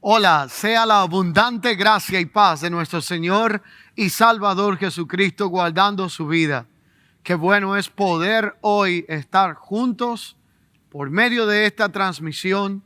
Hola, sea la abundante gracia y paz de nuestro Señor y Salvador Jesucristo guardando su vida. Qué bueno es poder hoy estar juntos por medio de esta transmisión.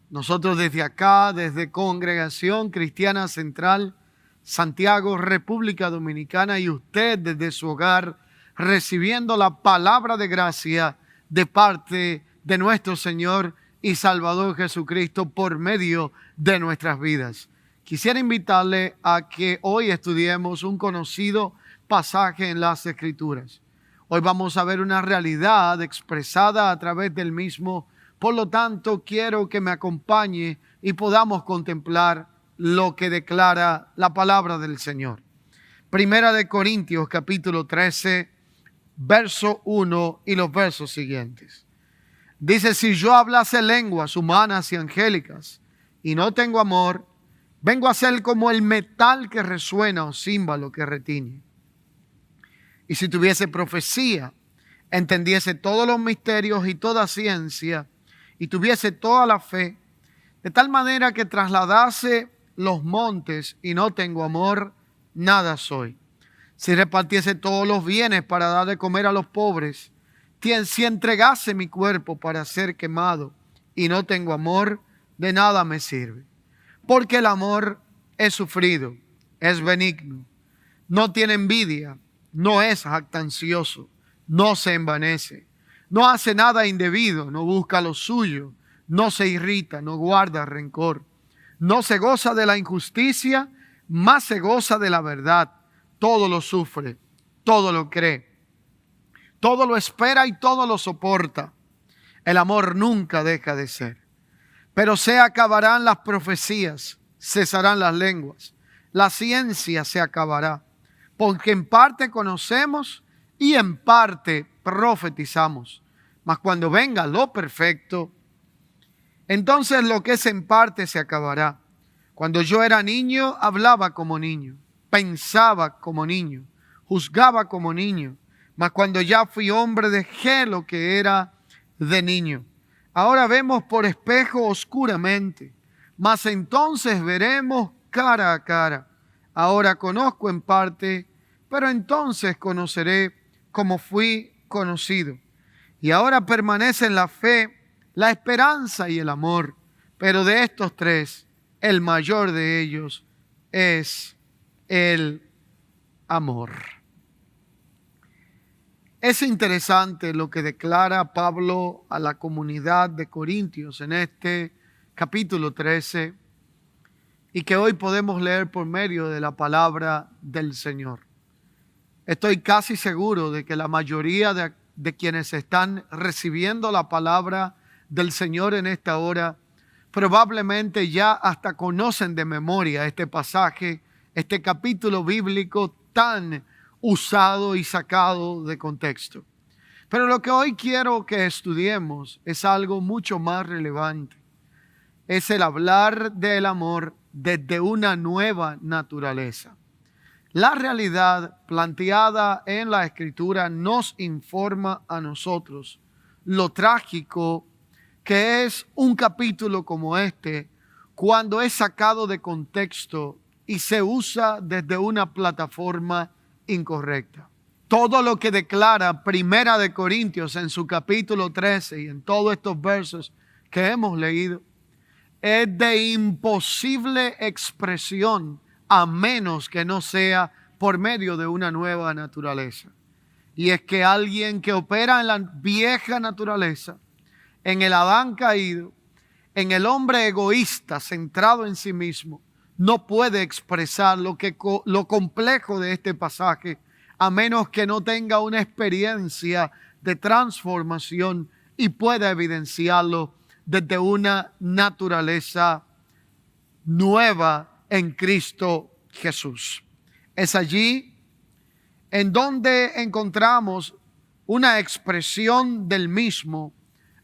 Nosotros desde acá, desde Congregación Cristiana Central, Santiago, República Dominicana, y usted desde su hogar, recibiendo la palabra de gracia de parte de nuestro Señor y Salvador Jesucristo por medio de nuestras vidas. Quisiera invitarle a que hoy estudiemos un conocido pasaje en las Escrituras. Hoy vamos a ver una realidad expresada a través del mismo. Por lo tanto, quiero que me acompañe y podamos contemplar lo que declara la palabra del Señor. Primera de Corintios, capítulo 13, verso 1 y los versos siguientes. Dice: si yo hablase lenguas humanas y angélicas y no tengo amor, vengo a ser como el metal que resuena o címbalo que retiñe. Y si tuviese profecía, entendiese todos los misterios y toda ciencia, y tuviese toda la fe, de tal manera que trasladase los montes y no tengo amor, nada soy. Si repartiese todos los bienes para dar de comer a los pobres, si entregase mi cuerpo para ser quemado y no tengo amor, de nada me sirve. Porque el amor es sufrido, es benigno, no tiene envidia, no es jactancioso, no se envanece, no hace nada indebido, no busca lo suyo, no se irrita, no guarda rencor, no se goza de la injusticia, más se goza de la verdad. Todo lo sufre, todo lo cree, todo lo espera y todo lo soporta. El amor nunca deja de ser. Pero se acabarán las profecías, cesarán las lenguas, la ciencia se acabará, porque en parte conocemos y en parte profetizamos. Mas cuando venga lo perfecto, entonces lo que es en parte se acabará. Cuando yo era niño, hablaba como niño, pensaba como niño, juzgaba como niño. Mas cuando ya fui hombre, dejé lo que era de niño. Ahora vemos por espejo oscuramente, mas entonces veremos cara a cara. Ahora conozco en parte, pero entonces conoceré como fui conocido. Y ahora permanecen la fe, la esperanza y el amor. Pero de estos tres, el mayor de ellos es el amor. Es interesante lo que declara Pablo a la comunidad de Corintios en este capítulo 13 y que hoy podemos leer por medio de la palabra del Señor. Estoy casi seguro de que la mayoría de quienes están recibiendo la palabra del Señor en esta hora probablemente ya hasta conocen de memoria este pasaje, este capítulo bíblico tan usado y sacado de contexto. Pero lo que hoy quiero que estudiemos es algo mucho más relevante. Es el hablar del amor desde una nueva naturaleza. La realidad planteada en la Escritura nos informa a nosotros lo trágico que es un capítulo como este cuando es sacado de contexto y se usa desde una plataforma incorrecta. Todo lo que declara Primera de Corintios en su capítulo 13 y en todos estos versos que hemos leído es de imposible expresión a menos que no sea por medio de una nueva naturaleza. Y es que alguien que opera en la vieja naturaleza, en el Adán caído, en el hombre egoísta centrado en sí mismo, no puede expresar lo complejo de este pasaje a menos que no tenga una experiencia de transformación y pueda evidenciarlo desde una naturaleza nueva en Cristo Jesús. Es allí en donde encontramos una expresión del mismo,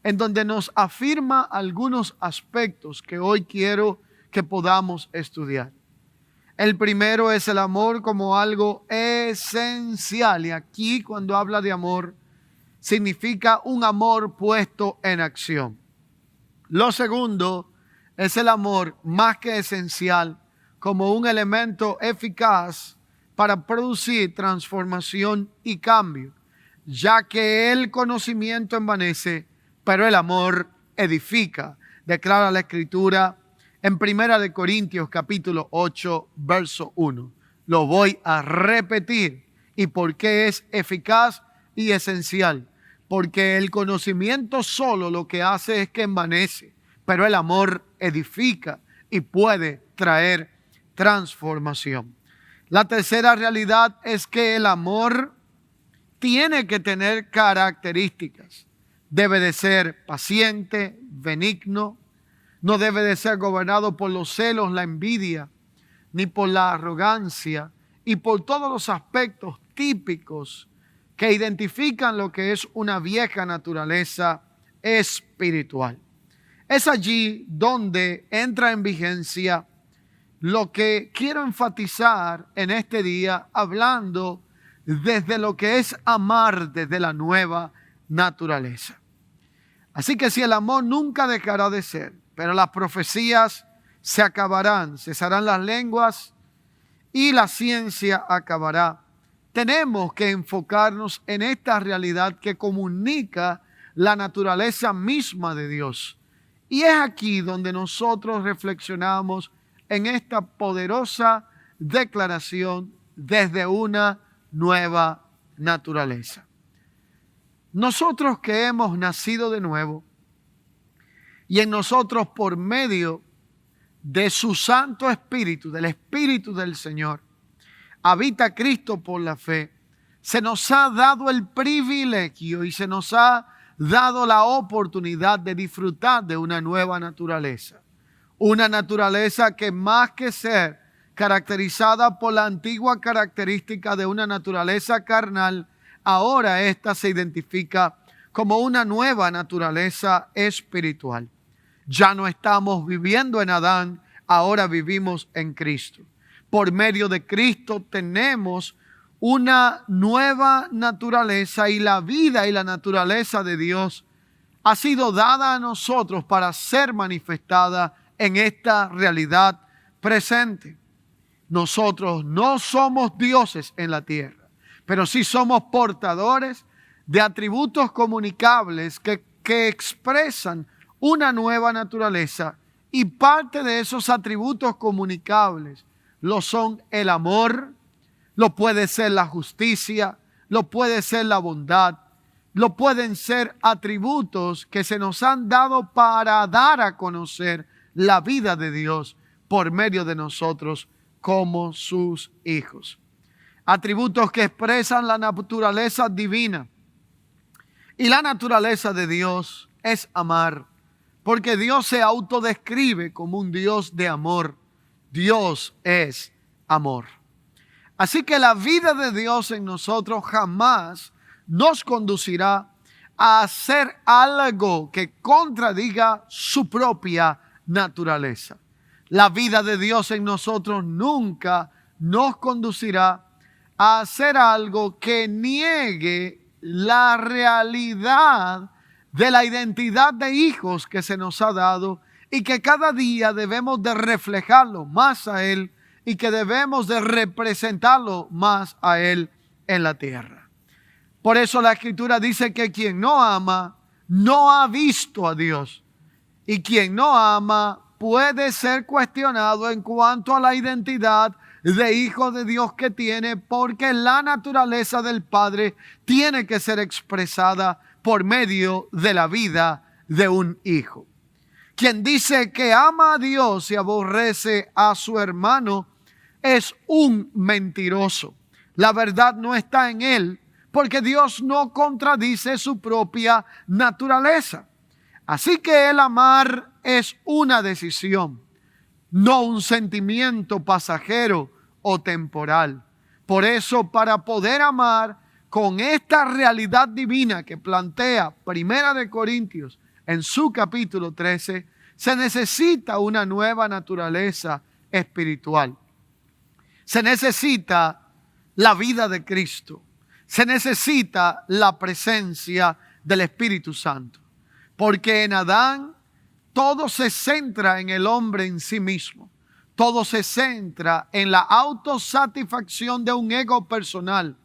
en donde nos afirma algunos aspectos que hoy quiero que podamos estudiar. El primero es el amor como algo esencial. Y aquí cuando habla de amor, significa un amor puesto en acción. Lo segundo es el amor más que esencial como un elemento eficaz para producir transformación y cambio, ya que el conocimiento envanece, pero el amor edifica, declara la Escritura en 1 Corintios capítulo 8, verso 1. Lo voy a repetir. ¿Y por qué es eficaz y esencial? Porque el conocimiento solo lo que hace es que envanece, pero el amor edifica y puede traer transformación. La tercera realidad es que el amor tiene que tener características. Debe de ser paciente, benigno, no debe de ser gobernado por los celos, la envidia, ni por la arrogancia y por todos los aspectos típicos que identifican lo que es una vieja naturaleza espiritual. Es allí donde entra en vigencia lo que quiero enfatizar en este día, hablando desde lo que es amar desde la nueva naturaleza. Así que si el amor nunca dejará de ser, pero las profecías se acabarán, cesarán las lenguas y la ciencia acabará, tenemos que enfocarnos en esta realidad que comunica la naturaleza misma de Dios. Y es aquí donde nosotros reflexionamos en esta poderosa declaración desde una nueva naturaleza. Nosotros que hemos nacido de nuevo y en nosotros por medio de su Santo Espíritu, del Espíritu del Señor, habita Cristo por la fe, se nos ha dado el privilegio y se nos ha dado la oportunidad de disfrutar de una nueva naturaleza. Una naturaleza que más que ser caracterizada por la antigua característica de una naturaleza carnal, ahora esta se identifica como una nueva naturaleza espiritual. Ya no estamos viviendo en Adán, ahora vivimos en Cristo. Por medio de Cristo tenemos una nueva naturaleza y la vida y la naturaleza de Dios ha sido dada a nosotros para ser manifestada en esta realidad presente. Nosotros no somos dioses en la tierra, pero sí somos portadores de atributos comunicables que expresan una nueva naturaleza, y parte de esos atributos comunicables lo son el amor, lo puede ser la justicia, lo puede ser la bondad, lo pueden ser atributos que se nos han dado para dar a conocer la vida de Dios por medio de nosotros como sus hijos. Atributos que expresan la naturaleza divina. Y la naturaleza de Dios es amar, porque Dios se autodescribe como un Dios de amor. Dios es amor. Así que la vida de Dios en nosotros jamás nos conducirá a hacer algo que contradiga su propia naturaleza. La vida de Dios en nosotros nunca nos conducirá a hacer algo que niegue la realidad de la identidad de hijos que se nos ha dado y que cada día debemos de reflejarlo más a Él y que debemos de representarlo más a Él en la tierra. Por eso la Escritura dice que quien no ama no ha visto a Dios, y quien no ama puede ser cuestionado en cuanto a la identidad de hijo de Dios que tiene, porque la naturaleza del Padre tiene que ser expresada por medio de la vida de un hijo. Quien dice que ama a Dios y aborrece a su hermano es un mentiroso. La verdad no está en él, porque Dios no contradice su propia naturaleza. Así que el amar es una decisión, no un sentimiento pasajero o temporal. Por eso, para poder amar con esta realidad divina que plantea 1 Corintios en su capítulo 13, se necesita una nueva naturaleza espiritual. Se necesita la vida de Cristo. Se necesita la presencia del Espíritu Santo. Porque en Adán todo se centra en el hombre en sí mismo. Todo se centra en la autosatisfacción de un ego personal.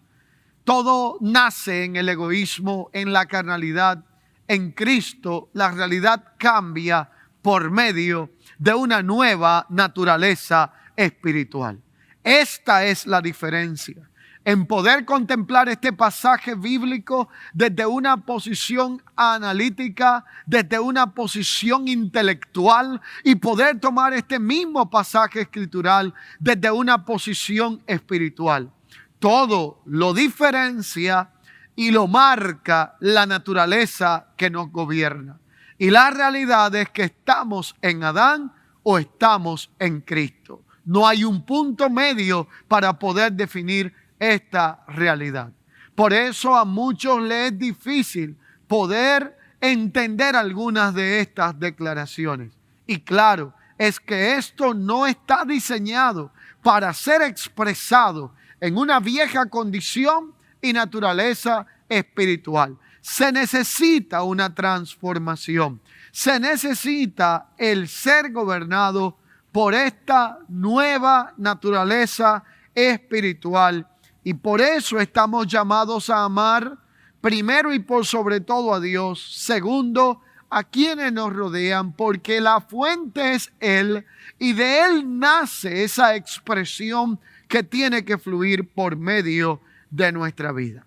Todo nace en el egoísmo, en la carnalidad. En Cristo la realidad cambia por medio de una nueva naturaleza espiritual. Esta es la diferencia. En poder contemplar este pasaje bíblico desde una posición analítica, desde una posición intelectual, y poder tomar este mismo pasaje escritural desde una posición espiritual. Todo lo diferencia y lo marca la naturaleza que nos gobierna. Y la realidad es que estamos en Adán o estamos en Cristo. No hay un punto medio para poder definir esta realidad. Por eso a muchos les es difícil poder entender algunas de estas declaraciones. Y claro, es que esto no está diseñado para ser expresado en una vieja condición y naturaleza espiritual. Se necesita una transformación. Se necesita el ser gobernado por esta nueva naturaleza espiritual. Y por eso estamos llamados a amar, primero y por sobre todo a Dios. Segundo, a quienes nos rodean, porque la fuente es Él y de Él nace esa expresión que tiene que fluir por medio de nuestra vida.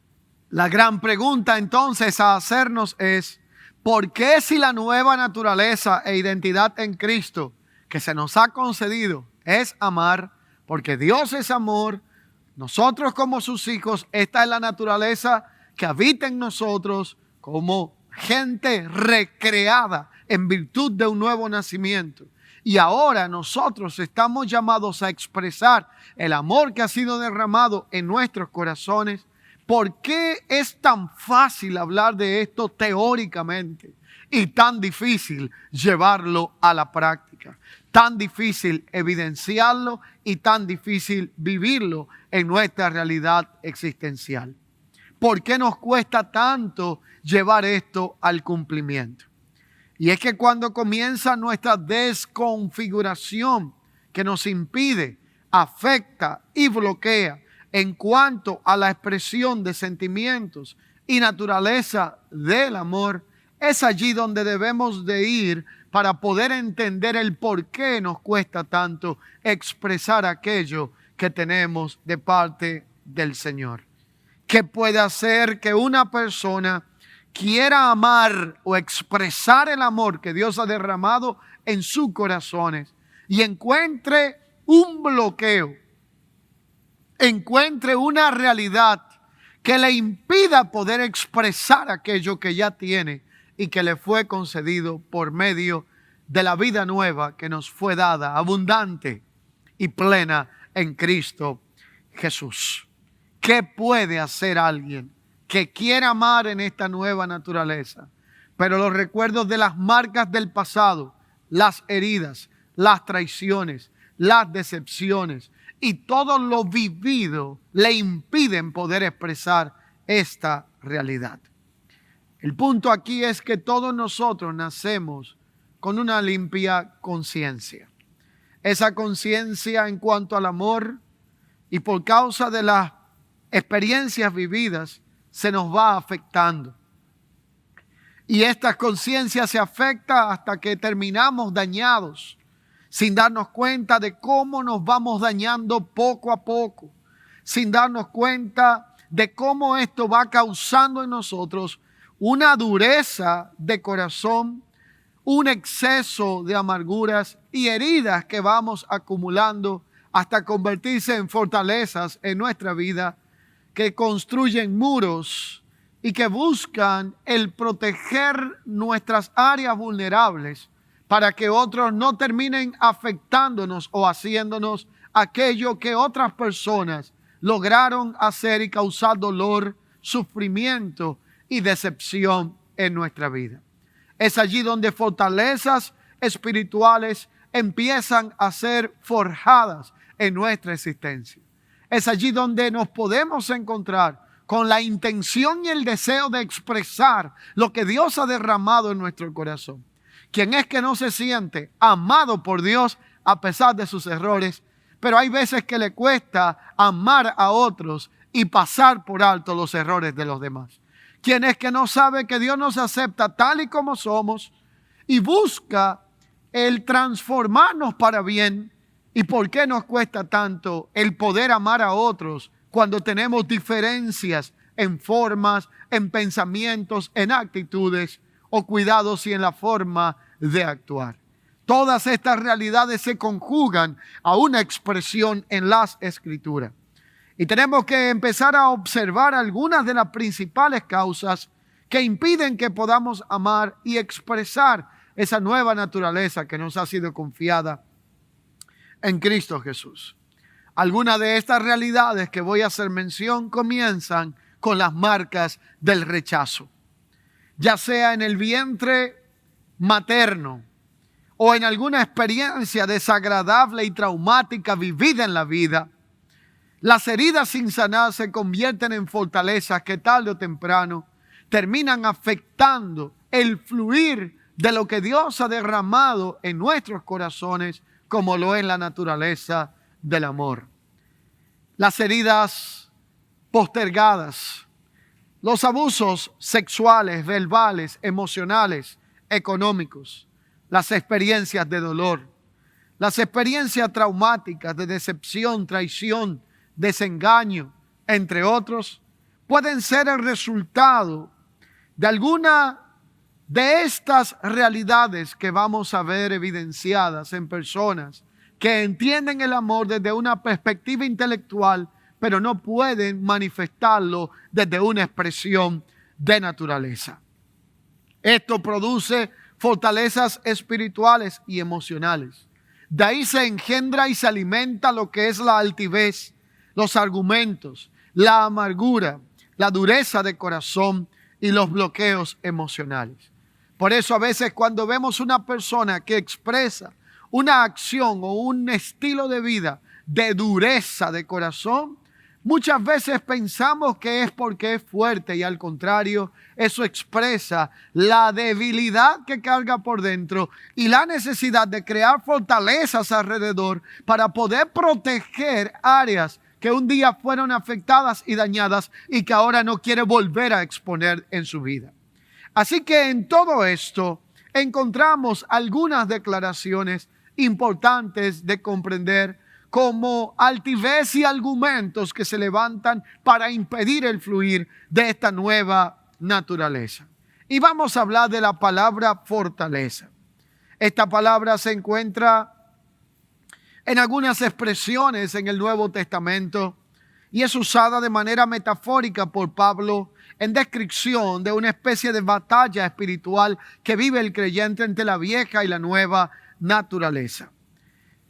La gran pregunta entonces a hacernos es, ¿por qué si la nueva naturaleza e identidad en Cristo que se nos ha concedido es amar? Porque Dios es amor. Nosotros como sus hijos, esta es la naturaleza que habita en nosotros como gente recreada en virtud de un nuevo nacimiento. Y ahora nosotros estamos llamados a expresar el amor que ha sido derramado en nuestros corazones. ¿Por qué es tan fácil hablar de esto teóricamente y tan difícil llevarlo a la práctica? Tan difícil evidenciarlo y tan difícil vivirlo en nuestra realidad existencial. ¿Por qué nos cuesta tanto llevar esto al cumplimiento? Y es que cuando comienza nuestra desconfiguración que nos impide, afecta y bloquea en cuanto a la expresión de sentimientos y naturaleza del amor, es allí donde debemos de ir para poder entender el por qué nos cuesta tanto expresar aquello que tenemos de parte del Señor. ¿Qué puede hacer que una persona quiera amar o expresar el amor que Dios ha derramado en sus corazones y encuentre un bloqueo, encuentre una realidad que le impida poder expresar aquello que ya tiene y que le fue concedido por medio de la vida nueva que nos fue dada, abundante y plena en Cristo Jesús? ¿Qué puede hacer alguien que quiera amar en esta nueva naturaleza, pero los recuerdos de las marcas del pasado, las heridas, las traiciones, las decepciones y todo lo vivido le impiden poder expresar esta realidad? El punto aquí es que todos nosotros nacemos con una limpia conciencia. Esa conciencia en cuanto al amor, y por causa de las experiencias vividas se nos va afectando. Y esta conciencia se afecta hasta que terminamos dañados, sin darnos cuenta de cómo nos vamos dañando poco a poco, sin darnos cuenta de cómo esto va causando en nosotros una dureza de corazón, un exceso de amarguras y heridas que vamos acumulando hasta convertirse en fortalezas en nuestra vida, que construyen muros y que buscan el proteger nuestras áreas vulnerables para que otros no terminen afectándonos o haciéndonos aquello que otras personas lograron hacer y causar dolor, sufrimiento y decepción en nuestra vida. Es allí donde fortalezas espirituales empiezan a ser forjadas en nuestra existencia. Es allí donde nos podemos encontrar con la intención y el deseo de expresar lo que Dios ha derramado en nuestro corazón. ¿Quién es que no se siente amado por Dios a pesar de sus errores? Pero hay veces que le cuesta amar a otros y pasar por alto los errores de los demás. ¿Quién es que no sabe que Dios nos acepta tal y como somos y busca el transformarnos para bien? ¿Y por qué nos cuesta tanto el poder amar a otros cuando tenemos diferencias en formas, en pensamientos, en actitudes o cuidados y en la forma de actuar? Todas estas realidades se conjugan a una expresión en las Escrituras. Y tenemos que empezar a observar algunas de las principales causas que impiden que podamos amar y expresar esa nueva naturaleza que nos ha sido confiada en Cristo Jesús. Algunas de estas realidades que voy a hacer mención comienzan con las marcas del rechazo, ya sea en el vientre materno o en alguna experiencia desagradable y traumática vivida en la vida. Las heridas sin sanar se convierten en fortalezas que tarde o temprano terminan afectando el fluir de lo que Dios ha derramado en nuestros corazones, como lo es la naturaleza del amor. Las heridas postergadas, los abusos sexuales, verbales, emocionales, económicos, las experiencias de dolor, las experiencias traumáticas de decepción, traición, desengaño, entre otros, pueden ser el resultado de alguna de estas realidades que vamos a ver evidenciadas en personas que entienden el amor desde una perspectiva intelectual, pero no pueden manifestarlo desde una expresión de naturaleza. Esto produce fortalezas espirituales y emocionales. De ahí se engendra y se alimenta lo que es la altivez, los argumentos, la amargura, la dureza de corazón y los bloqueos emocionales. Por eso a veces cuando vemos una persona que expresa una acción o un estilo de vida de dureza de corazón, muchas veces pensamos que es porque es fuerte y al contrario, eso expresa la debilidad que carga por dentro y la necesidad de crear fortalezas alrededor para poder proteger áreas que un día fueron afectadas y dañadas y que ahora no quiere volver a exponer en su vida. Así que en todo esto encontramos algunas declaraciones importantes de comprender como altivez y argumentos que se levantan para impedir el fluir de esta nueva naturaleza. Y vamos a hablar de la palabra fortaleza. Esta palabra se encuentra en algunas expresiones en el Nuevo Testamento y es usada de manera metafórica por Pablo en descripción de una especie de batalla espiritual que vive el creyente entre la vieja y la nueva naturaleza.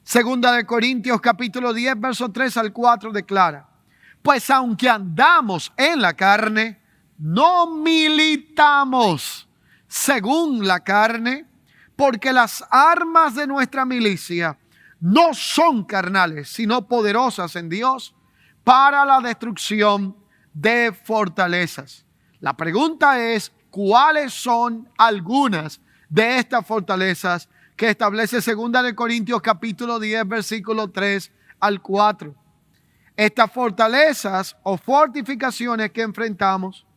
Segunda de Corintios capítulo 10, versos 3 al 4 declara: pues aunque andamos en la carne, no militamos según la carne, porque las armas de nuestra milicia no son carnales, sino poderosas en Dios para la destrucción de fortalezas. La pregunta es, ¿cuáles son algunas de estas fortalezas que establece 2 de Corintios capítulo 10, versículo 3 al 4? Estas fortalezas o fortificaciones que enfrentamos,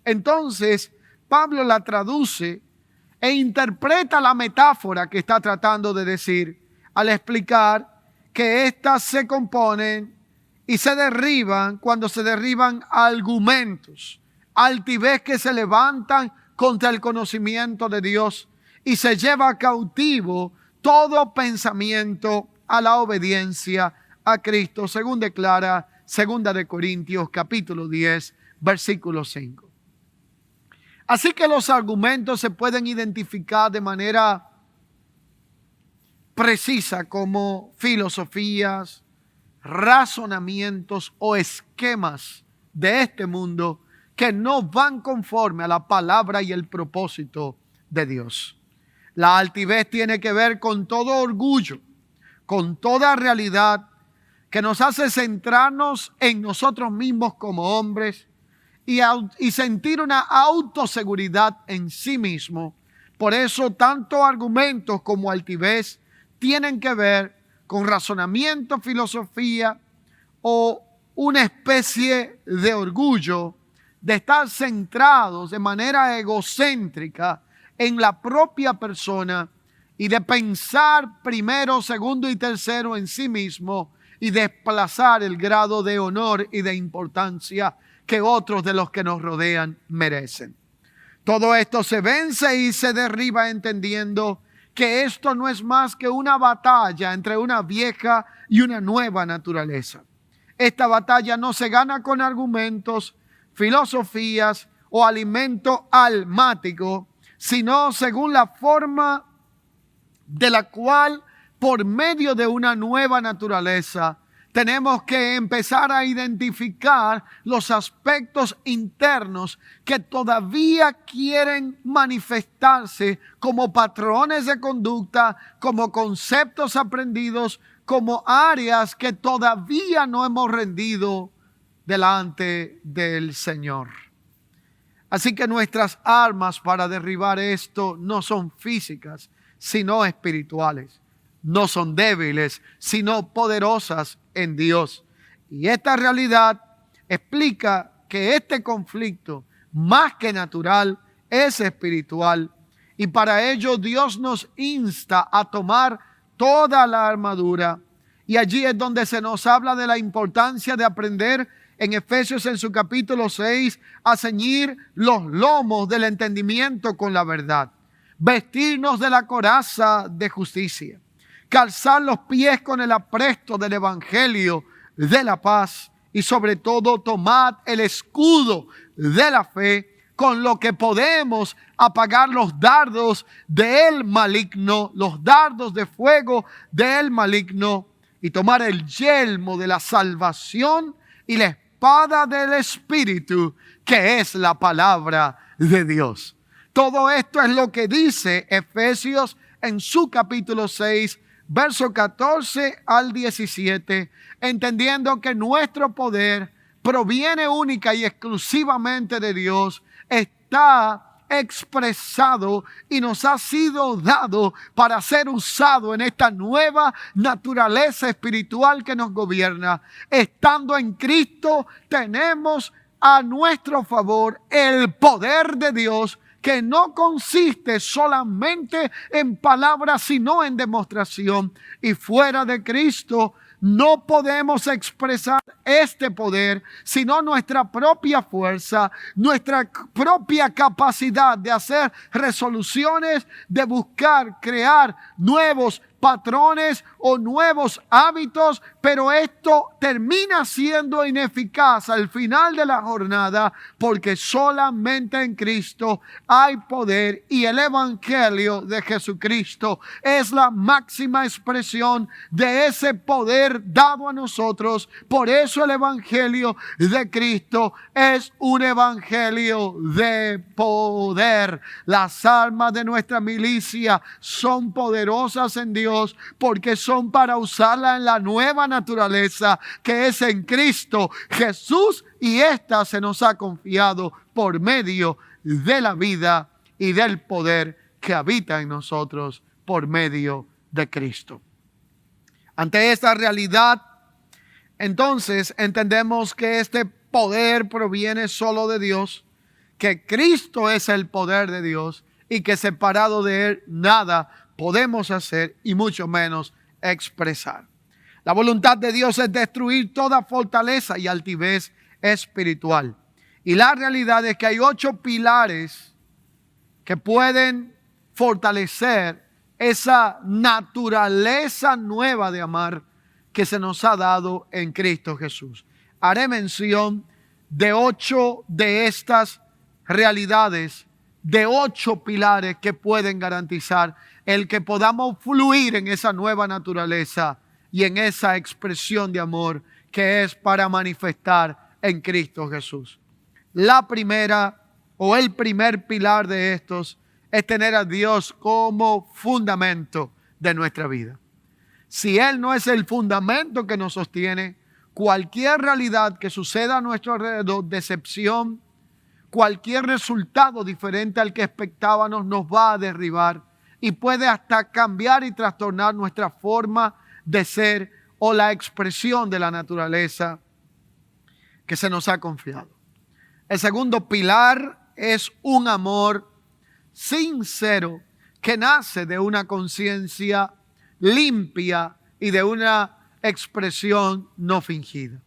entonces Pablo la traduce e interpreta la metáfora que está tratando de decir al explicar que éstas se componen y se derriban cuando se derriban argumentos, altivez que se levantan contra el conocimiento de Dios y se lleva cautivo todo pensamiento a la obediencia a Cristo, según declara 2 de Corintios capítulo 10, versículo 5. Así que los argumentos se pueden identificar de manera precisa como filosofías, razonamientos o esquemas de este mundo que no van conforme a la palabra y el propósito de Dios. La altivez tiene que ver con todo orgullo, con toda realidad que nos hace centrarnos en nosotros mismos como hombres y sentir una autoseguridad en sí mismo, Por eso, tanto argumentos como altivez tienen que ver con razonamiento, filosofía o una especie de orgullo de estar centrados de manera egocéntrica en la propia persona y de pensar primero, segundo y tercero en sí mismo y desplazar el grado de honor y de importancia que otros de los que nos rodean merecen. Todo esto se vence y se derriba entendiendo que esto no es más que una batalla entre una vieja y una nueva naturaleza. Esta batalla no se gana con argumentos, filosofías o alimento almático, sino según la forma de la cual, por medio de una nueva naturaleza, tenemos que empezar a identificar los aspectos internos que todavía quieren manifestarse como patrones de conducta, como conceptos aprendidos, como áreas que todavía no hemos rendido delante del Señor. Así que nuestras armas para derribar esto no son físicas, sino espirituales. No son débiles, sino poderosas en Dios. Y esta realidad explica que este conflicto, más que natural, es espiritual. Y para ello Dios nos insta a tomar toda la armadura. Y allí es donde se nos habla de la importancia de aprender en Efesios en su capítulo 6 a ceñir los lomos del entendimiento con la verdad. Vestirnos de la coraza de justicia. Calzar los pies con el apresto del evangelio de la paz y sobre todo tomad el escudo de la fe con lo que podemos apagar los dardos del maligno, los dardos de fuego del maligno y tomar el yelmo de la salvación y la espada del Espíritu que es la palabra de Dios. Todo esto es lo que dice Efesios en su capítulo 6, verso 14 al 17, entendiendo que nuestro poder proviene única y exclusivamente de Dios, está expresado y nos ha sido dado para ser usado en esta nueva naturaleza espiritual que nos gobierna. Estando en Cristo, tenemos a nuestro favor el poder de Dios, que no consiste solamente en palabras, sino en demostración. Y fuera de Cristo no podemos expresar este poder, sino nuestra propia fuerza, nuestra propia capacidad de hacer resoluciones, de buscar, crear nuevos patrones o nuevos hábitos, pero esto termina siendo ineficaz al final de la jornada porque solamente en Cristo hay poder y el Evangelio de Jesucristo es la máxima expresión de ese poder dado a nosotros. Por eso el Evangelio de Cristo es un Evangelio de poder. Las armas de nuestra milicia son poderosas en Dios porque son para usarla en la nueva naturaleza que es en Cristo Jesús, y esta se nos ha confiado por medio de la vida y del poder que habita en nosotros por medio de Cristo. Ante esta realidad, entonces entendemos que este poder proviene solo de Dios, que Cristo es el poder de Dios y que separado de Él nada podemos hacer y mucho menos expresar. La voluntad de Dios es destruir toda fortaleza y altivez espiritual. Y la realidad es que hay 8 pilares que pueden fortalecer esa naturaleza nueva de amar que se nos ha dado en Cristo Jesús. Haré mención de 8 de estas realidades, de 8 pilares que pueden garantizar el que podamos fluir en esa nueva naturaleza y en esa expresión de amor que es para manifestar en Cristo Jesús. La primera o el primer pilar de estos es tener a Dios como fundamento de nuestra vida. Si Él no es el fundamento que nos sostiene, cualquier realidad que suceda a nuestro alrededor, decepción, cualquier resultado diferente al que expectábamos nos va a derribar y puede hasta cambiar y trastornar nuestra forma de ser o la expresión de la naturaleza que se nos ha confiado. El segundo pilar es un amor sincero que nace de una conciencia limpia y de una expresión no fingida.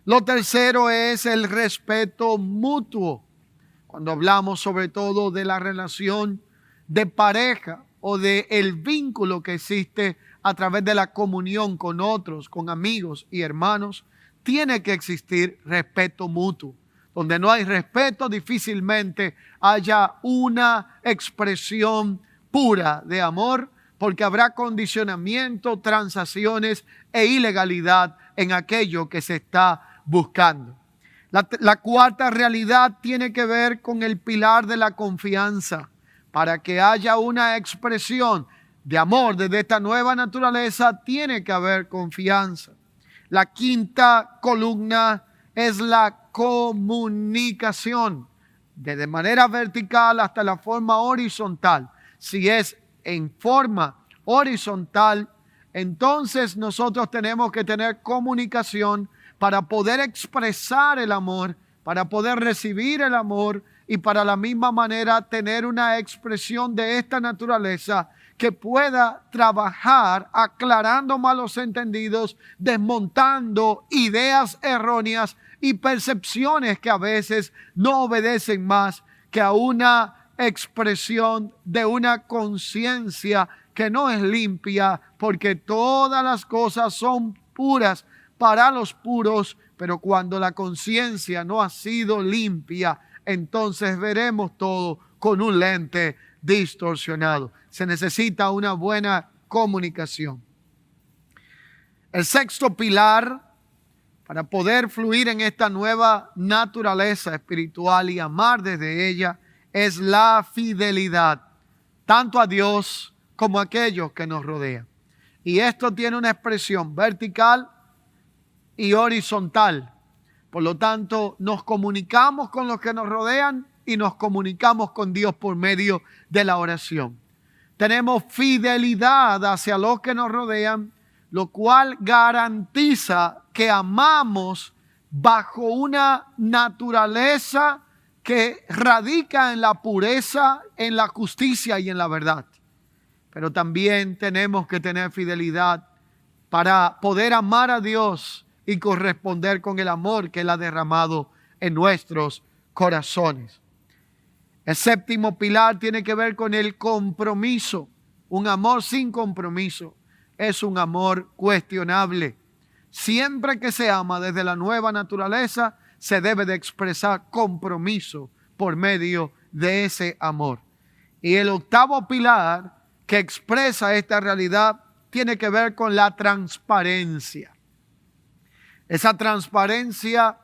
Lo tercero es el respeto mutuo. Cuando hablamos sobre todo de la relación de pareja o de el vínculo que existe a través de la comunión con otros, con amigos y hermanos, tiene que existir respeto mutuo. Donde no hay respeto, difícilmente haya una expresión pura de amor, porque habrá condicionamiento, transacciones e ilegalidad en aquello que se está buscando. La cuarta realidad tiene que ver con el pilar de la confianza. Para que haya una expresión de amor desde esta nueva naturaleza, tiene que haber confianza. La quinta columna es la comunicación, desde manera vertical hasta la forma horizontal. Si es en forma horizontal, entonces nosotros tenemos que tener comunicación para poder expresar el amor, para poder recibir el amor y para la misma manera tener una expresión de esta naturaleza que pueda trabajar aclarando malos entendidos, desmontando ideas erróneas y percepciones que a veces no obedecen más que a una expresión de una conciencia que no es limpia, porque todas las cosas son puras para los puros, pero cuando la conciencia no ha sido limpia, entonces veremos todo con un lente distorsionado. Se necesita una buena comunicación. El sexto pilar para poder fluir en esta nueva naturaleza espiritual y amar desde ella es la fidelidad, tanto a Dios como a aquellos que nos rodean. Y esto tiene una expresión vertical y horizontal. Por lo tanto, nos comunicamos con los que nos rodean y nos comunicamos con Dios por medio de la oración. Tenemos fidelidad hacia los que nos rodean, lo cual garantiza que amamos bajo una naturaleza que radica en la pureza, en la justicia y en la verdad. Pero también tenemos que tener fidelidad para poder amar a Dios y corresponder con el amor que Él ha derramado en nuestros corazones. El séptimo pilar tiene que ver con el compromiso. Un amor sin compromiso es un amor cuestionable. Siempre que se ama desde la nueva naturaleza, se debe de expresar compromiso por medio de ese amor. Y el octavo pilar que expresa esta realidad tiene que ver con la transparencia. Esa transparencia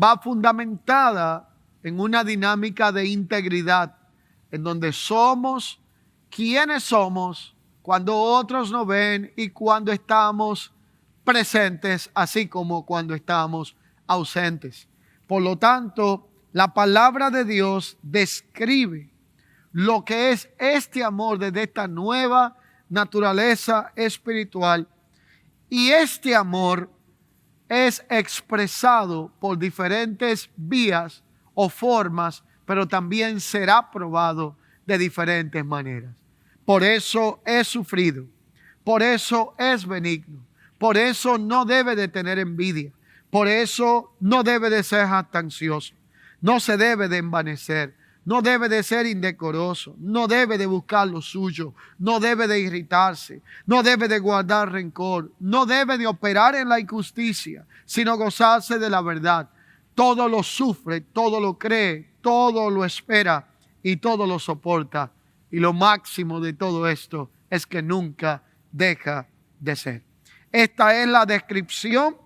va fundamentada en una dinámica de integridad, en donde somos quienes somos cuando otros nos ven y cuando estamos presentes, así como cuando estamos ausentes. Por lo tanto, la palabra de Dios describe lo que es este amor desde esta nueva naturaleza espiritual, y este amor es expresado por diferentes vías o formas, pero también será probado de diferentes maneras. Por eso es sufrido, por eso es benigno, por eso no debe de tener envidia, por eso no debe de ser jactancioso, no se debe de envanecer, no debe de ser indecoroso, no debe de buscar lo suyo, no debe de irritarse, no debe de guardar rencor, no debe de operar en la injusticia, sino gozarse de la verdad. Todo lo sufre, todo lo cree, todo lo espera y todo lo soporta. Y lo máximo de todo esto es que nunca deja de ser. Esta es la descripción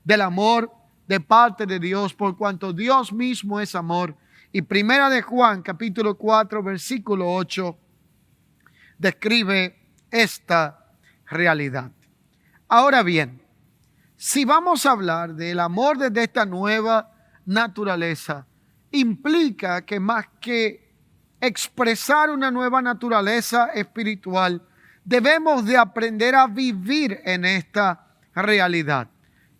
del amor de parte de Dios, por cuanto Dios mismo es amor. Y Primera de Juan, capítulo 4, versículo 8, describe esta realidad. Ahora bien, si vamos a hablar del amor desde esta nueva naturaleza implica que más que expresar una nueva naturaleza espiritual, debemos de aprender a vivir en esta realidad.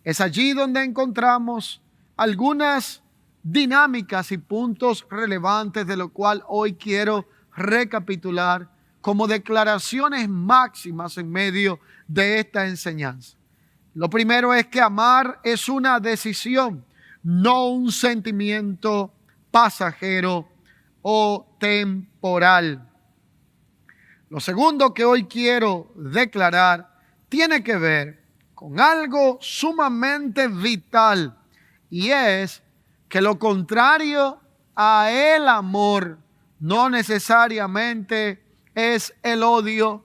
Es allí donde encontramos algunas dinámicas y puntos relevantes de lo cual hoy quiero recapitular como declaraciones máximas en medio de esta enseñanza. Lo primero es que amar es una decisión, no un sentimiento pasajero o temporal. Lo segundo que hoy quiero declarar tiene que ver con algo sumamente vital, y es que lo contrario a el amor no necesariamente es el odio,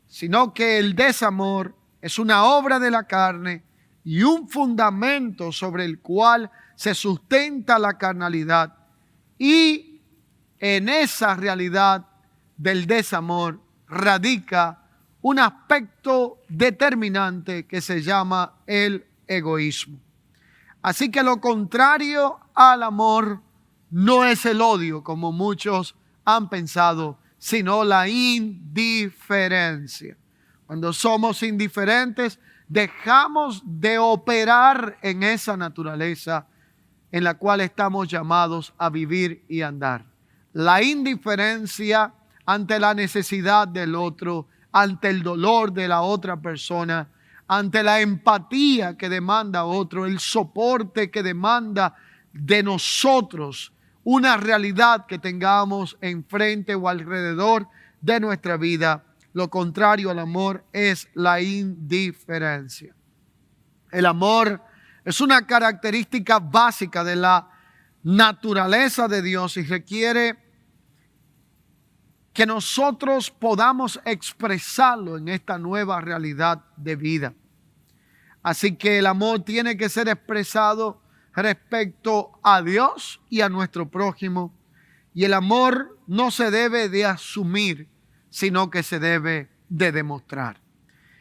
sino que el desamor es una obra de la carne y un fundamento sobre el cual se sustenta la carnalidad. Y en esa realidad del desamor radica un aspecto determinante que se llama el egoísmo. Así que lo contrario al amor no es el odio, como muchos han pensado, sino la indiferencia. Cuando somos indiferentes, dejamos de operar en esa naturaleza en la cual estamos llamados a vivir y andar. La indiferencia ante la necesidad del otro, ante el dolor de la otra persona, ante la empatía que demanda otro, el soporte que demanda de nosotros una realidad que tengamos enfrente o alrededor de nuestra vida. Lo contrario al amor es la indiferencia. El amor es una característica básica de la naturaleza de Dios y requiere que nosotros podamos expresarlo en esta nueva realidad de vida. Así que el amor tiene que ser expresado respecto a Dios y a nuestro prójimo. Y el amor no se debe de asumir, sino que se debe de demostrar.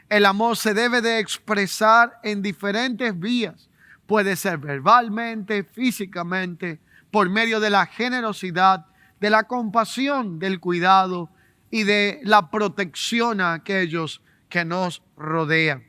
El amor se debe de expresar en diferentes vías. Puede ser verbalmente, físicamente, por medio de la generosidad, de la compasión, del cuidado y de la protección a aquellos que nos rodean.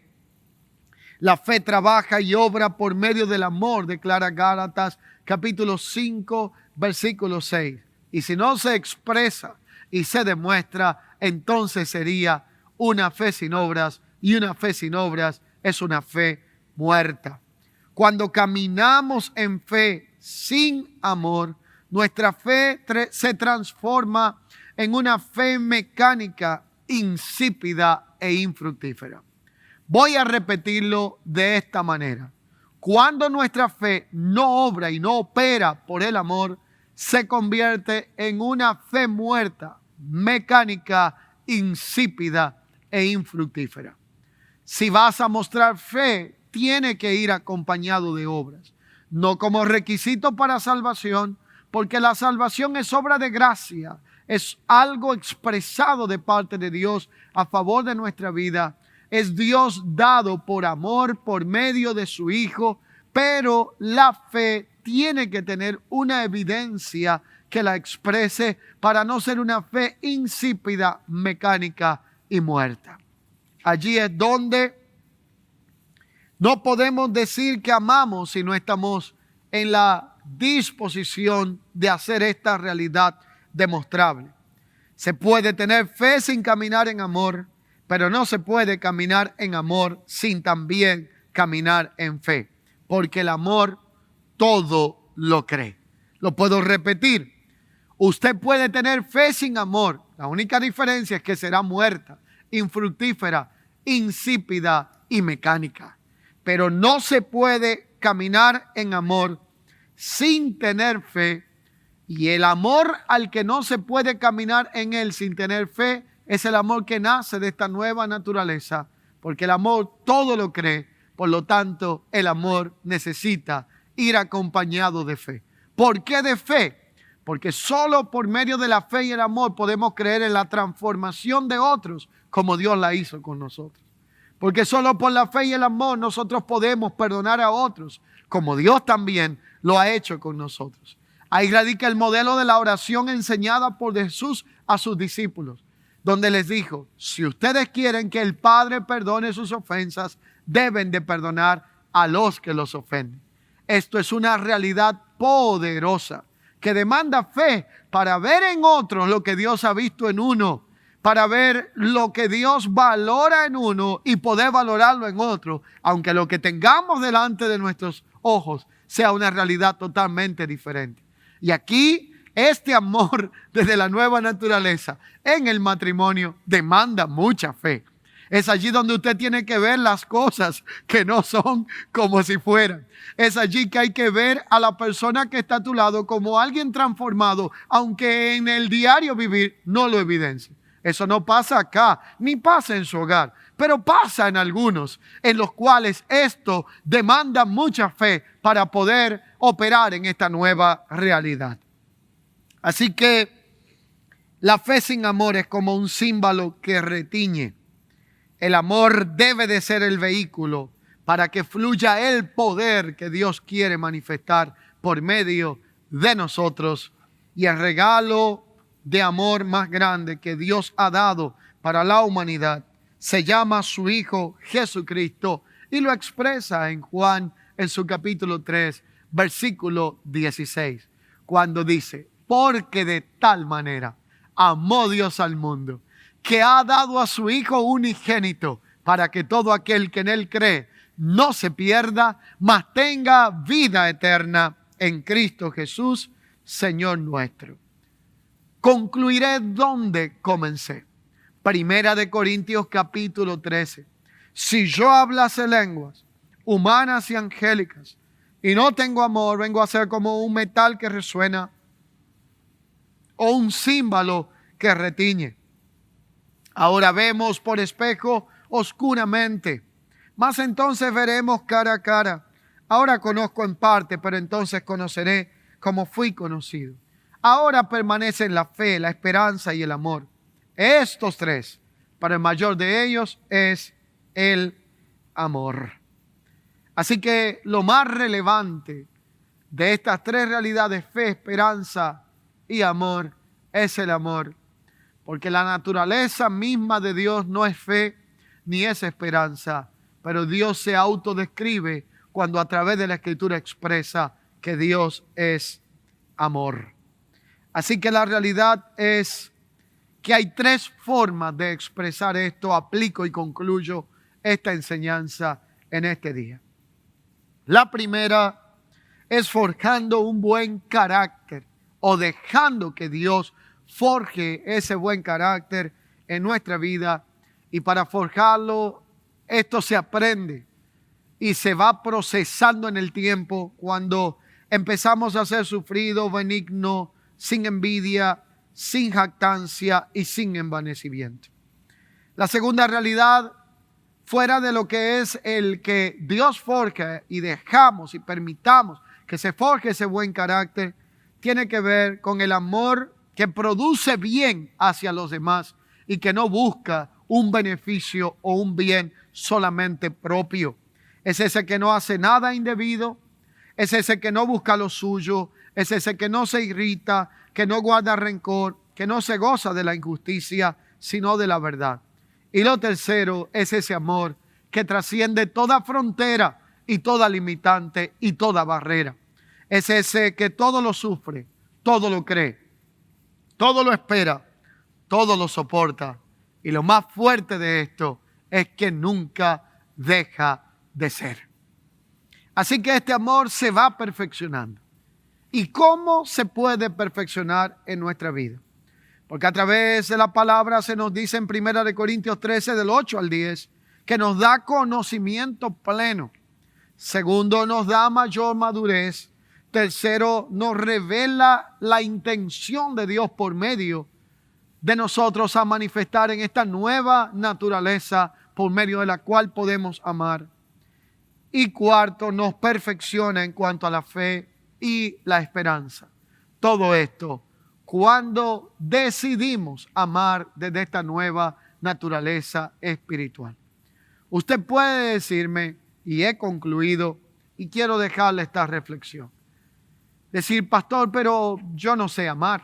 La fe trabaja y obra por medio del amor, declara Gálatas capítulo 5, versículo 6. Y si no se expresa y se demuestra, entonces sería una fe sin obras, y una fe sin obras es una fe muerta. Cuando caminamos en fe sin amor, nuestra fe se transforma en una fe mecánica, insípida e infructífera. Voy a repetirlo de esta manera. Cuando nuestra fe no obra y no opera por el amor, se convierte en una fe muerta, mecánica, insípida e infructífera. Si vas a mostrar fe, tiene que ir acompañado de obras, no como requisito para salvación, porque la salvación es obra de gracia, es algo expresado de parte de Dios a favor de nuestra vida. Es Dios dado por amor por medio de su Hijo, pero la fe tiene que tener una evidencia que la exprese para no ser una fe insípida, mecánica y muerta. Allí es donde no podemos decir que amamos si no estamos en la disposición de hacer esta realidad demostrable. Se puede tener fe sin caminar en amor, pero no se puede caminar en amor sin también caminar en fe, porque el amor todo lo cree. Lo puedo repetir. Usted puede tener fe sin amor. La única diferencia es que será muerta, infructífera, insípida y mecánica. Pero no se puede caminar en amor sin tener fe. Y el amor al que no se puede caminar en él sin tener fe es el amor que nace de esta nueva naturaleza, porque el amor todo lo cree. Por lo tanto, el amor necesita ir acompañado de fe. ¿Por qué de fe? Porque solo por medio de la fe y el amor podemos creer en la transformación de otros como Dios la hizo con nosotros. Porque solo por la fe y el amor nosotros podemos perdonar a otros como Dios también lo ha hecho con nosotros. Ahí radica el modelo de la oración enseñada por Jesús a sus discípulos, donde les dijo: si ustedes quieren que el Padre perdone sus ofensas, deben de perdonar a los que los ofenden. Esto es una realidad poderosa que demanda fe para ver en otros lo que Dios ha visto en uno, para ver lo que Dios valora en uno y poder valorarlo en otro, aunque lo que tengamos delante de nuestros ojos sea una realidad totalmente diferente. Y aquí este amor desde la nueva naturaleza en el matrimonio demanda mucha fe. Es allí donde usted tiene que ver las cosas que no son como si fueran. Es allí que hay que ver a la persona que está a tu lado como alguien transformado, aunque en el diario vivir no lo evidencie. Eso no pasa acá, ni pasa en su hogar, pero pasa en algunos, en los cuales esto demanda mucha fe para poder operar en esta nueva realidad. Así que la fe sin amor es como un símbolo que retiñe. El amor debe de ser el vehículo para que fluya el poder que Dios quiere manifestar por medio de nosotros. Y el regalo de amor más grande que Dios ha dado para la humanidad se llama su Hijo Jesucristo, y lo expresa en Juan en su capítulo 3, versículo 16, cuando dice: porque de tal manera amó Dios al mundo, que ha dado a su Hijo unigénito, para que todo aquel que en Él cree no se pierda, mas tenga vida eterna en Cristo Jesús, Señor nuestro. Concluiré donde comencé. Primera de Corintios capítulo 13. Si yo hablase lenguas humanas y angélicas y no tengo amor, vengo a ser como un metal que resuena o un címbalo que retiñe. Ahora vemos por espejo oscuramente, mas entonces veremos cara a cara. Ahora conozco en parte, pero entonces conoceré como fui conocido. Ahora permanecen la fe, la esperanza y el amor. Estos tres, pero el mayor de ellos es el amor. Así que lo más relevante de estas tres realidades, fe, esperanza y amor, es el amor. Porque la naturaleza misma de Dios no es fe ni es esperanza, pero Dios se autodescribe cuando a través de la Escritura expresa que Dios es amor. Así que la realidad es que hay tres formas de expresar esto. Aplico y concluyo esta enseñanza en este día. La primera es forjando un buen carácter, o dejando que Dios forje ese buen carácter en nuestra vida. Y para forjarlo, esto se aprende y se va procesando en el tiempo cuando empezamos a ser sufridos, benignos, sin envidia, sin jactancia y sin envanecimiento. La segunda realidad, fuera de lo que es el que Dios forje y dejamos y permitamos que se forje ese buen carácter, tiene que ver con el amor que produce bien hacia los demás y que no busca un beneficio o un bien solamente propio. Es ese que no hace nada indebido, es ese que no busca lo suyo, es ese que no se irrita, que no guarda rencor, que no se goza de la injusticia, sino de la verdad. Y lo tercero es ese amor que trasciende toda frontera y toda limitante y toda barrera. Es ese que todo lo sufre, todo lo cree, todo lo espera, todo lo soporta. Y lo más fuerte de esto es que nunca deja de ser. Así que este amor se va perfeccionando. ¿Y cómo se puede perfeccionar en nuestra vida? Porque a través de la palabra se nos dice en 1 Corintios 13, del 8 al 10, que nos da conocimiento pleno. Segundo, nos da mayor madurez. Tercero, nos revela la intención de Dios por medio de nosotros a manifestar en esta nueva naturaleza por medio de la cual podemos amar. Y cuarto, nos perfecciona en cuanto a la fe y la esperanza. Todo esto cuando decidimos amar desde esta nueva naturaleza espiritual. Usted puede decirme, y he concluido, y quiero dejarle esta reflexión. decir, pastor, pero yo no sé amar.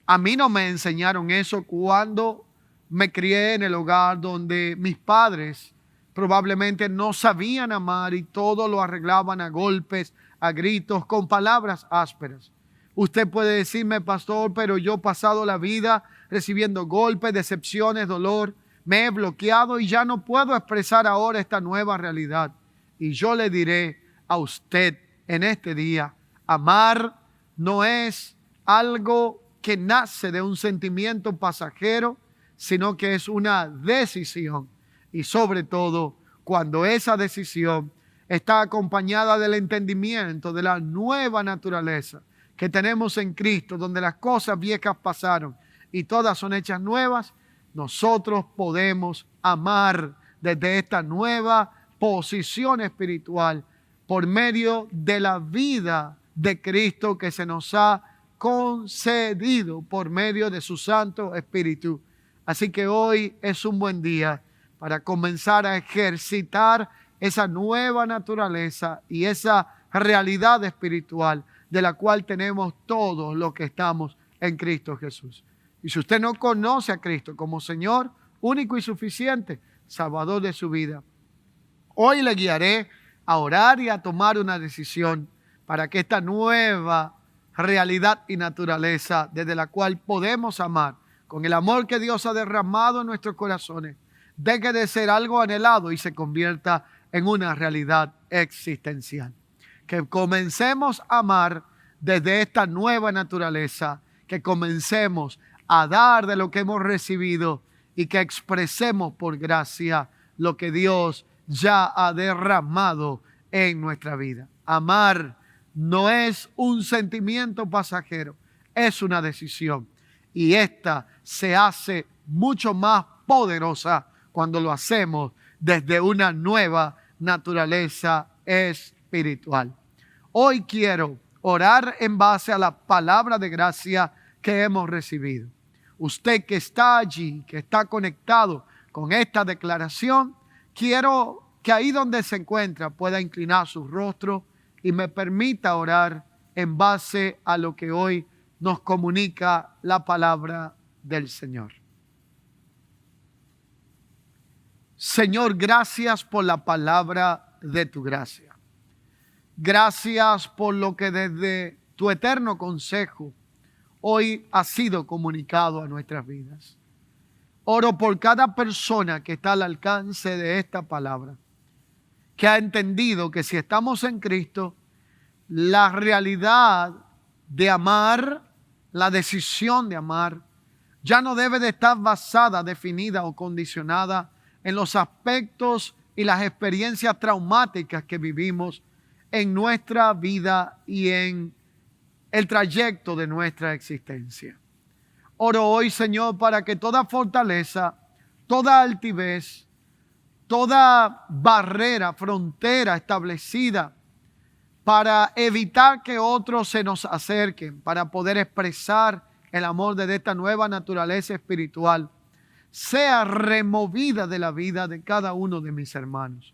A mí no me enseñaron eso cuando me crié en el hogar donde mis padres probablemente no sabían amar y todo lo arreglaban a golpes, a gritos, con palabras ásperas. Usted puede decirme, pastor, pero yo he pasado la vida recibiendo golpes, decepciones, dolor. Me he bloqueado y ya no puedo expresar ahora esta nueva realidad. Y yo le diré a usted en este día, amar no es algo que nace de un sentimiento pasajero, sino que es una decisión. Y sobre todo, cuando esa decisión está acompañada del entendimiento de la nueva naturaleza que tenemos en Cristo, donde las cosas viejas pasaron y todas son hechas nuevas, nosotros podemos amar desde esta nueva posición espiritual por medio de la vida de Cristo que se nos ha concedido por medio de su Santo Espíritu. Así que hoy es un buen día para comenzar a ejercitar esa nueva naturaleza y esa realidad espiritual de la cual tenemos todos los que estamos en Cristo Jesús. Y si usted no conoce a Cristo como Señor único y suficiente, Salvador de su vida, hoy le guiaré a orar y a tomar una decisión para que esta nueva realidad y naturaleza desde la cual podemos amar, con el amor que Dios ha derramado en nuestros corazones, deje de ser algo anhelado y se convierta en una realidad existencial. Que comencemos a amar desde esta nueva naturaleza, que comencemos a dar de lo que hemos recibido y que expresemos por gracia lo que Dios ya ha derramado en nuestra vida. Amar no es un sentimiento pasajero, es una decisión. Y esta se hace mucho más poderosa cuando lo hacemos desde una nueva naturaleza espiritual. Hoy quiero orar en base a la palabra de gracia que hemos recibido. Usted que está allí, que está conectado con esta declaración, quiero que ahí donde se encuentra pueda inclinar su rostro y me permita orar en base a lo que hoy nos comunica la palabra del Señor. Señor, gracias por la palabra de tu gracia. Gracias por lo que desde tu eterno consejo hoy ha sido comunicado a nuestras vidas. Oro por cada persona que está al alcance de esta palabra, que ha entendido que si estamos en Cristo, la realidad de amar, la decisión de amar, ya no debe de estar basada, definida o condicionada en los aspectos y las experiencias traumáticas que vivimos en nuestra vida y en el trayecto de nuestra existencia. Oro hoy, Señor, para que toda fortaleza, toda altivez, toda barrera, frontera establecida para evitar que otros se nos acerquen, para poder expresar el amor de esta nueva naturaleza espiritual, sea removida de la vida de cada uno de mis hermanos.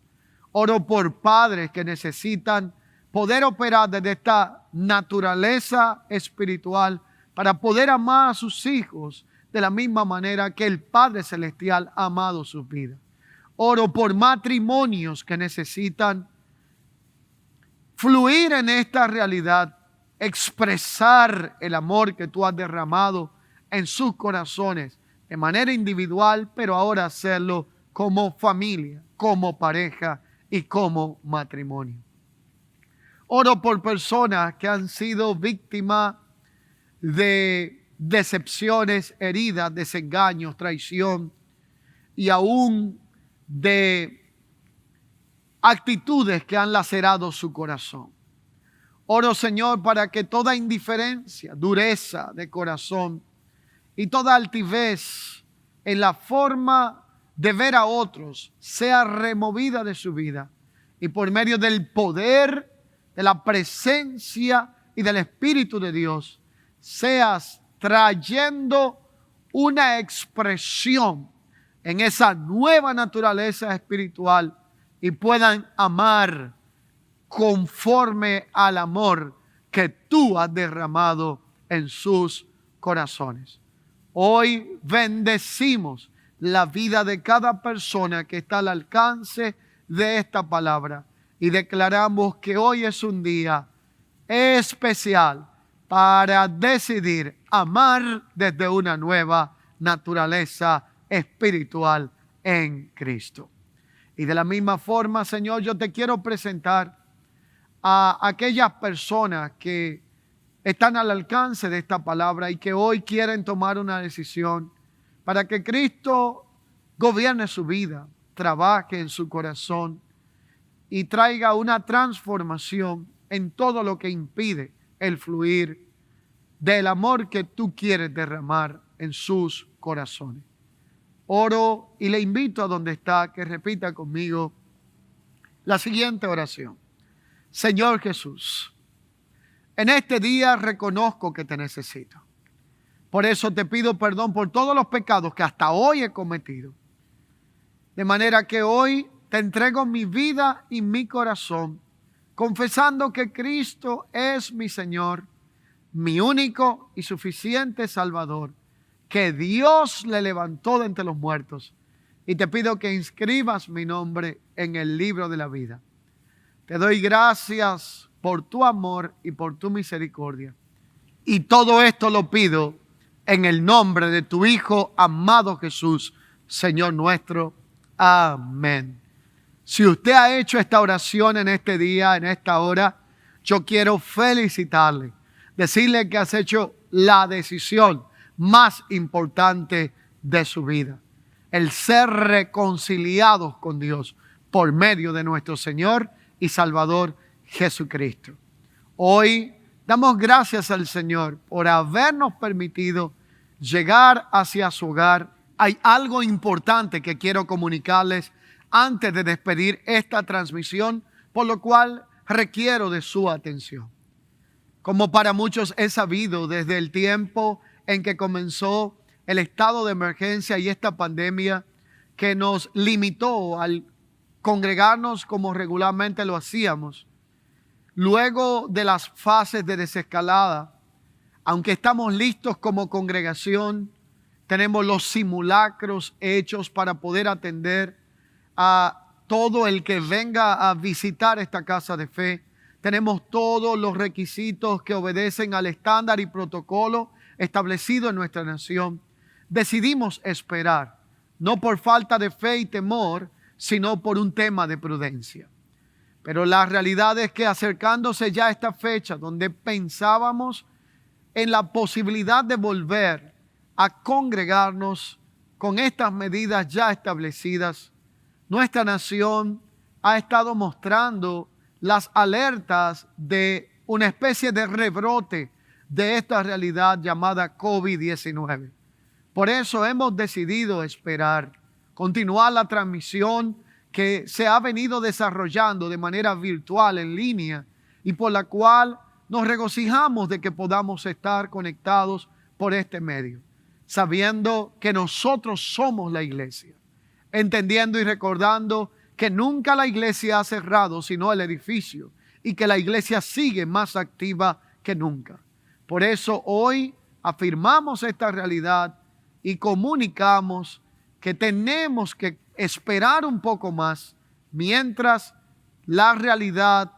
Oro por padres que necesitan poder operar desde esta naturaleza espiritual para poder amar a sus hijos de la misma manera que el Padre Celestial ha amado sus vidas. Oro por matrimonios que necesitan fluir en esta realidad, expresar el amor que tú has derramado en sus corazones de manera individual, pero ahora hacerlo como familia, como pareja y como matrimonio. Oro por personas que han sido víctimas de decepciones, heridas, desengaños, traición y aún de actitudes que han lacerado su corazón. Oro, Señor, para que toda indiferencia, dureza de corazón y toda altivez en la forma de ver a otros sea removida de su vida y por medio del poder, de la presencia y del Espíritu de Dios seas trayendo una expresión en esa nueva naturaleza espiritual y puedan amar conforme al amor que tú has derramado en sus corazones. Hoy bendecimos la vida de cada persona que está al alcance de esta palabra y declaramos que hoy es un día especial para decidir amar desde una nueva naturaleza espiritual en Cristo. Y de la misma forma, Señor, yo te quiero presentar a aquellas personas que están al alcance de esta palabra y que hoy quieren tomar una decisión para que Cristo gobierne su vida, trabaje en su corazón y traiga una transformación en todo lo que impide el fluir del amor que tú quieres derramar en sus corazones. Oro y le invito a donde está que repita conmigo la siguiente oración. Señor Jesús, en este día reconozco que te necesito. Por eso te pido perdón por todos los pecados que hasta hoy he cometido. De manera que hoy te entrego mi vida y mi corazón, confesando que Cristo es mi Señor, mi único y suficiente Salvador, que Dios le levantó de entre los muertos. Y te pido que inscribas mi nombre en el libro de la vida. Te doy gracias por tu amor y por tu misericordia. Y todo esto lo pido en el nombre de tu Hijo amado Jesús, Señor nuestro. Amén. Si usted ha hecho esta oración en este día, en esta hora, yo quiero felicitarle, decirle que has hecho la decisión más importante de su vida. El ser reconciliados con Dios por medio de nuestro Señor y Salvador Jesucristo. Hoy damos gracias al Señor por habernos permitido llegar hacia su hogar. Hay algo importante que quiero comunicarles antes de despedir esta transmisión, por lo cual requiero de su atención. Como para muchos es sabido, desde el tiempo en que comenzó el estado de emergencia y esta pandemia que nos limitó al congregarnos como regularmente lo hacíamos, luego de las fases de desescalada, aunque estamos listos como congregación, tenemos los simulacros hechos para poder atender a todo el que venga a visitar esta casa de fe. Tenemos todos los requisitos que obedecen al estándar y protocolo establecido en nuestra nación. Decidimos esperar, no por falta de fe y temor, sino por un tema de prudencia. Pero la realidad es que acercándose ya a esta fecha donde pensábamos en la posibilidad de volver a congregarnos con estas medidas ya establecidas, nuestra nación ha estado mostrando las alertas de una especie de rebrote de esta realidad llamada COVID-19. Por eso hemos decidido esperar, continuar la transmisión que se ha venido desarrollando de manera virtual, en línea, y por la cual nos regocijamos de que podamos estar conectados por este medio, sabiendo que nosotros somos la iglesia, entendiendo y recordando que nunca la iglesia ha cerrado, sino el edificio, y que la iglesia sigue más activa que nunca. Por eso hoy afirmamos esta realidad y comunicamos que tenemos que esperar un poco más mientras la realidad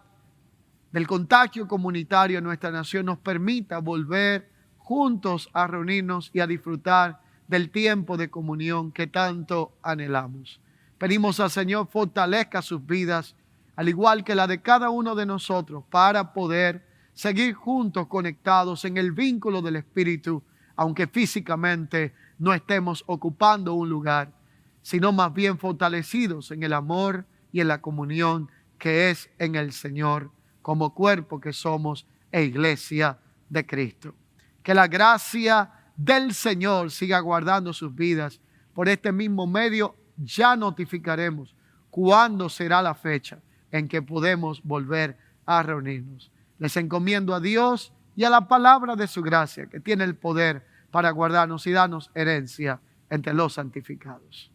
del contagio comunitario en nuestra nación nos permita volver juntos a reunirnos y a disfrutar del tiempo de comunión que tanto anhelamos. Pedimos al Señor fortalezca sus vidas, al igual que la de cada uno de nosotros, para poder seguir juntos conectados en el vínculo del Espíritu, aunque físicamente no estemos ocupando un lugar, sino más bien fortalecidos en el amor y en la comunión que es en el Señor, como cuerpo que somos e iglesia de Cristo. Que la gracia del Señor siga guardando sus vidas. Por este mismo medio ya notificaremos cuándo será la fecha en que podemos volver a reunirnos. Les encomiendo a Dios y a la palabra de su gracia, que tiene el poder para guardarnos y darnos herencia entre los santificados.